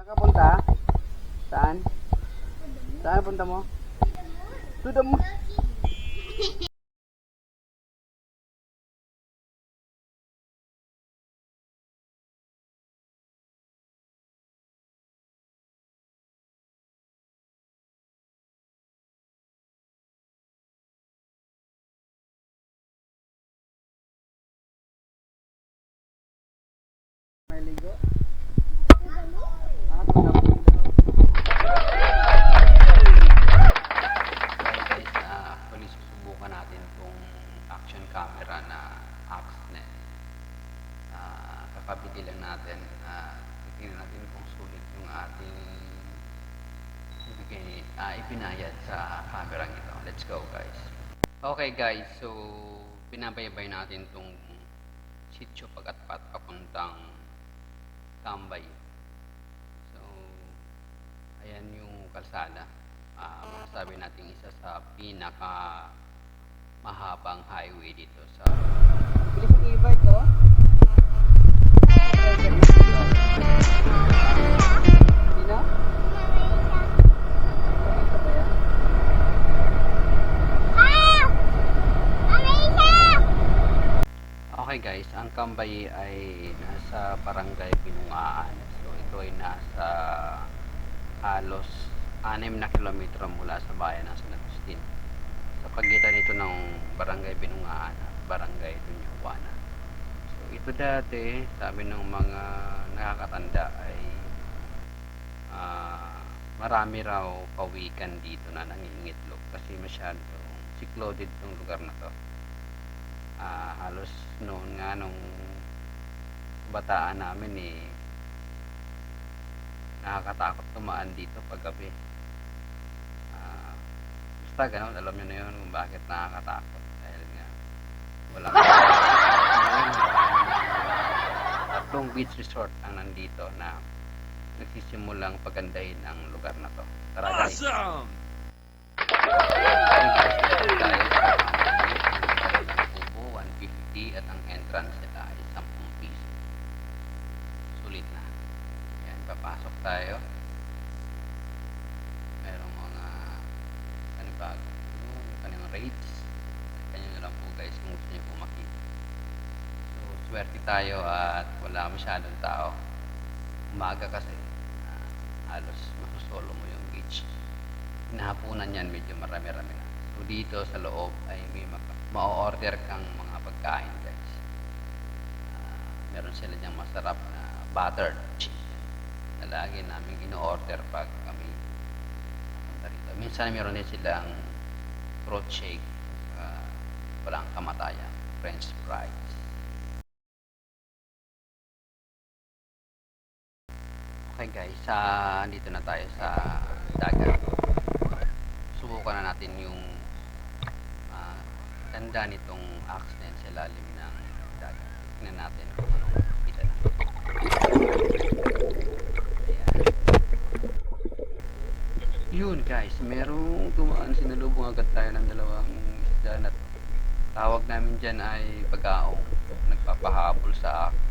Saan ka punta? Saan? Saan punta mo? To the moon. May ligo? Ah, punta mo daw. Guys, actually susubukan natin itong action camera na Axnet. Kakabili lang natin. Titignan natin kung sulit yung ating ipinayad sa camera ito. Let's go guys. Okay guys, so pinabaybay natin itong sitio Pagatpat papuntang Tambay. So, ayan yung kalsada. Masasabi natin isa sa pinaka mahabang highway dito sa bilis yung e-bike ko. Hindi na? Okay guys, ang Tambay ay nasa barangay Binungaan. So ito ay nasa halos 6 na kilometro mula sa bayan ng San Agustin. Sa pagitan ito ng barangay Binungaan at barangay Dunyawana. So ito dati, sabi ng mga nakakatanda ay marami raw pawikan dito na nangingitlog kasi masyadong cycloded itong lugar na to. Halos noon nga nung bataan namin nakakatakot tumaan dito pag gabi. Basta ganun, alam nyo na yun kung bakit nakakatakot dahil nga walang tatlong beach resort ang nandito na nagsisimulang pagandahin ang lugar na to. Tara guys. Awesome! at ang entrance nila ay 10 piso. Sulit na. Ayan, papasok tayo. Merong mga panibago. Yung kanyang rates. Kanya nyo lang po guys kung gusto nyo po makita. So, swerte tayo at wala masyadong tao. Umaga kasi halos masusolo mo yung beach. Hinahapunan yan, medyo marami-rami na. So, dito sa loob ay may ma-order kang mga pagkain guys. Meron sila diyang masarap na buttered chicken na lagi namin ino-order pag kami napunta rito. Minsan meron din silang fruit shake, walang kamatayan, french fries. Okay guys, dito na tayo sa dagat. Subukan na natin yung ganda nitong Axnet sa lalim ng dagat. Tingnan natin kung anong kita na. Ayan. Yun guys, merong tumaan, sinalubong agad tayo ng dalawang isda na tawag namin dyan ay pag-aong. Nagpapahabol sa akin.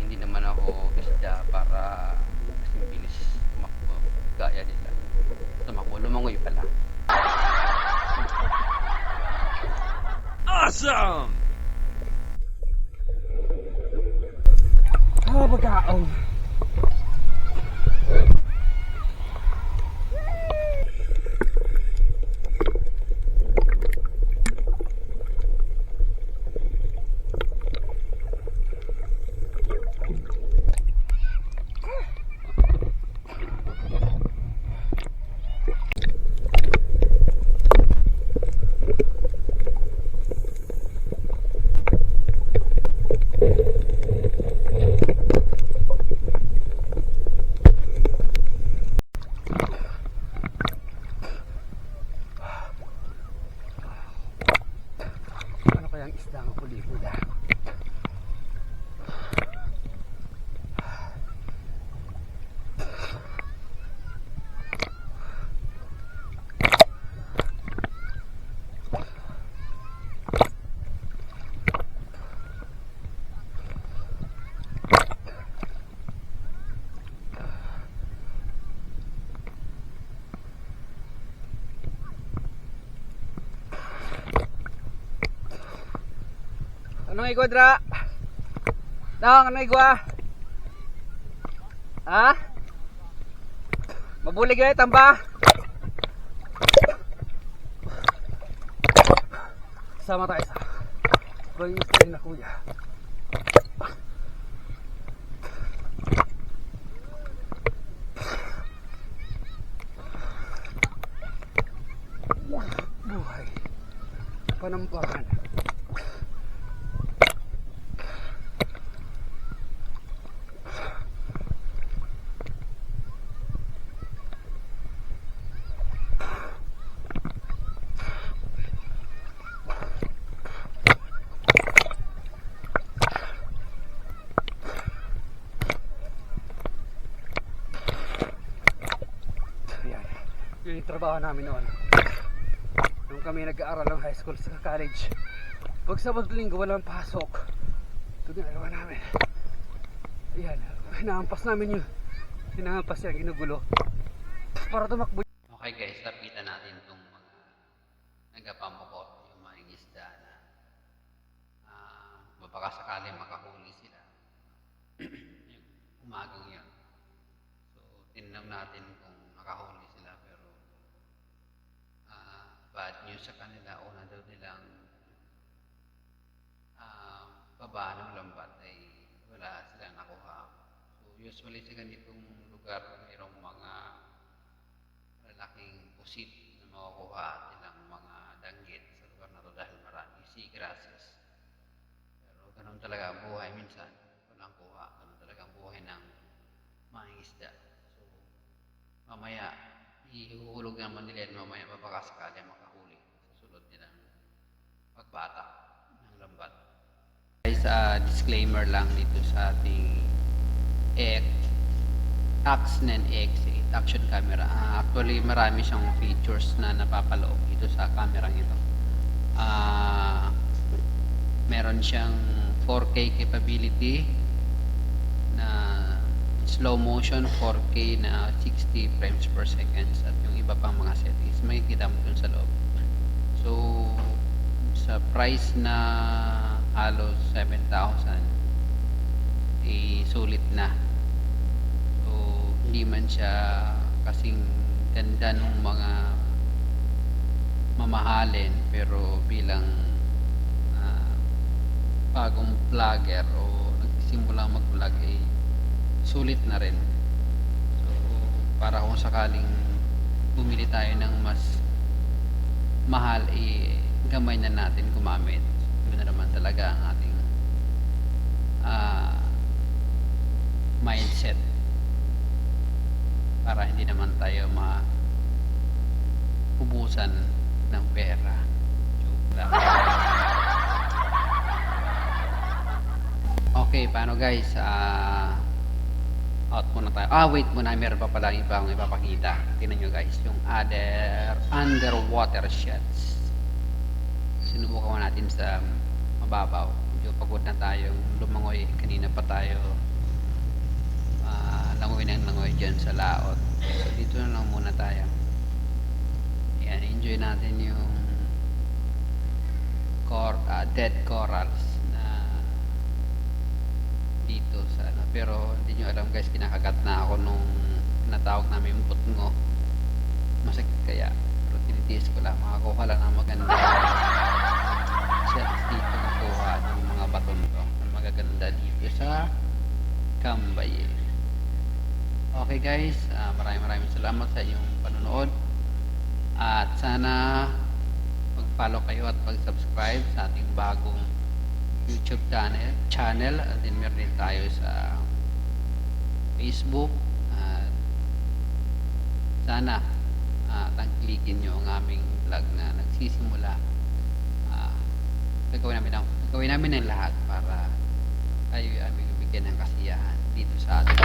Hindi naman ako isda para kasing bilis tumakbo gaya nila. Tumakbo, lumangoy pala. Awesome! Pag-aong. Anong igwa dra? Dong, anong igwa? Ha? Mabulig eh, tamba. Sama tayo sa Royal Style na kuya. Buhay Panampakan. Yung trabaho namin noon nung kami nag-aaral ng high school sa college. Pag Sabado Linggo walang pasok, ito ginagawa namin. Ayan, hinahampas namin yung ginugulo para tumakbo. Okay guys, lapitan natin itong mga nagapamukot, yung mga isda na baka sakali makahuli sila yung umagang yun. So tinanong natin kung makahuli sila, pero bad news sa kanila. Una daw nilang baba ng lambat ay wala silang nakuha. So usually sa ganitong lugar mayroong mga malaking pusit na makukuha nilang mga danggit sa lugar na to dahil marami seagrasses. Pero ganun talaga ang buhay minsan, walang kuha. Ganun talaga ang buhay ng mga isda. So mamaya ihuhulog naman nila yan, mamaya mapakasakali makahuli sa sulod nilang pagbata ng lambat. Guys, disclaimer lang dito sa ating Axnen X8 action camera. Actually marami siyang features na napapaloob dito sa camera ito. Meron siyang 4K capability na slow motion, 4K na 60 frames per second, at yung iba pang mga settings makikita mo dun sa loob. So sa price na halos 7,000 sulit na. So hindi man siya kasing ganda ng mga mamahalin, pero bilang bagong vlogger o nagsisimula mag-vlog ay sulit na rin. So para kung sakaling bumili tayo ng mas mahal, gamay na natin gumamit. Yun na naman talaga ang ating mindset, para hindi naman tayo maubusan ng pera. Joke lang. Okay, paano guys? Out muna tayo. Wait muna, meron pa pala ibang ipapakita. Tingnan nyo guys, yung underwater shots. Sinubukan natin sa mababaw. Medyo pagod na tayong lumangoy. Kanina pa tayo langoy ng langoy dyan sa laot. So dito na lang muna tayo. Ayan, enjoy natin yung dead corals na dito sa pero hindi nyo alam guys, kinakagat na ako nung natawag namin yung butngo. Masakit kaya, pero tinitiis ko lang, makakuha lang ng maganda shots dito, nakuha yung mga baton ko na magaganda dito sa Cambay. Okay guys, maraming salamat sa inyong panonood, at sana mag-follow kayo at mag-subscribe sa ating bagong YouTube channel, at din meron din tayo sa Facebook, at sana tangkilikin nyo ang aming vlog na nagsisimula. Gagawin namin ang lahat para kayo aming bigyan ng kasiyahan dito sa ating